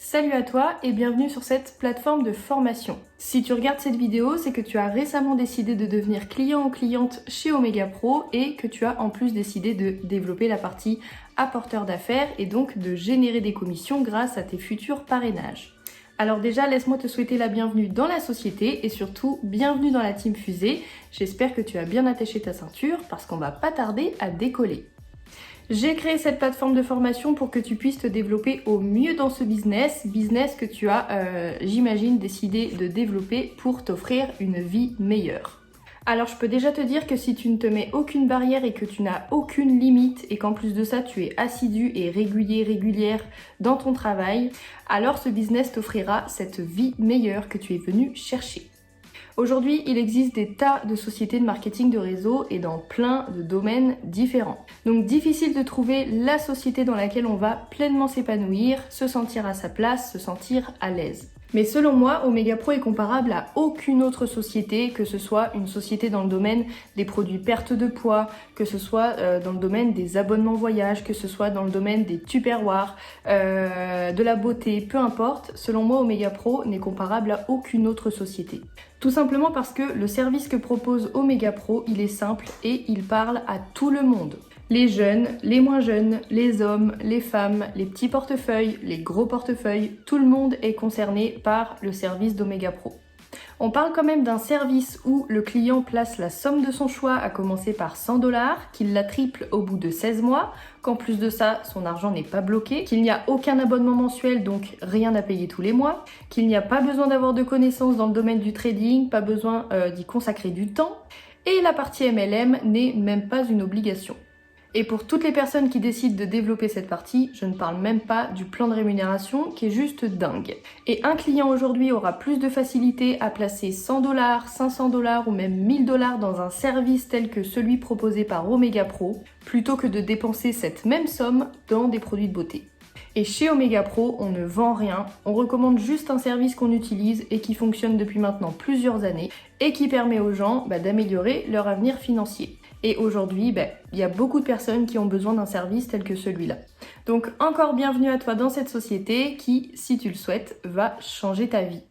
Salut à toi et bienvenue sur cette plateforme de formation. Si tu regardes cette vidéo, c'est que tu as récemment décidé de devenir client ou cliente chez Omega Pro et que tu as en plus décidé de développer la partie apporteur d'affaires et donc de générer des commissions grâce à tes futurs parrainages. Alors déjà, laisse-moi te souhaiter la bienvenue dans la société et surtout bienvenue dans la team Fusée. J'espère que tu as bien attaché ta ceinture parce qu'on va pas tarder à décoller. J'ai créé cette plateforme de formation pour que tu puisses te développer au mieux dans ce business que tu as, j'imagine, décidé de développer pour t'offrir une vie meilleure. Alors je peux déjà te dire que si tu ne te mets aucune barrière et que tu n'as aucune limite et qu'en plus de ça tu es assidu et régulière dans ton travail, alors ce business t'offrira cette vie meilleure que tu es venu chercher. Aujourd'hui, il existe des tas de sociétés de marketing de réseau et dans plein de domaines différents. Donc difficile de trouver la société dans laquelle on va pleinement s'épanouir, se sentir à sa place, se sentir à l'aise. Mais selon moi, Omega Pro est comparable à aucune autre société, que ce soit une société dans le domaine des produits perte de poids, que ce soit dans le domaine des abonnements voyage, que ce soit dans le domaine des tupperwares, de la beauté, peu importe. Selon moi, Omega Pro n'est comparable à aucune autre société. Tout simplement parce que le service que propose Omega Pro, il est simple et il parle à tout le monde. Les jeunes, les moins jeunes, les hommes, les femmes, les petits portefeuilles, les gros portefeuilles, tout le monde est concerné par le service d'Omega Pro. On parle quand même d'un service où le client place la somme de son choix à commencer par 100$, qu'il la triple au bout de 16 mois, qu'en plus de ça, son argent n'est pas bloqué, qu'il n'y a aucun abonnement mensuel, donc rien à payer tous les mois, qu'il n'y a pas besoin d'avoir de connaissances dans le domaine du trading, pas besoin d'y consacrer du temps, et la partie MLM n'est même pas une obligation. Et pour toutes les personnes qui décident de développer cette partie, je ne parle même pas du plan de rémunération qui est juste dingue. Et un client aujourd'hui aura plus de facilité à placer 100$, 500$ ou même 1000$ dans un service tel que celui proposé par Omega Pro, plutôt que de dépenser cette même somme dans des produits de beauté. Et chez Omega Pro, on ne vend rien, on recommande juste un service qu'on utilise et qui fonctionne depuis maintenant plusieurs années et qui permet aux gens d'améliorer leur avenir financier. Et aujourd'hui, il y a beaucoup de personnes qui ont besoin d'un service tel que celui-là. Donc encore bienvenue à toi dans cette société qui, si tu le souhaites, va changer ta vie.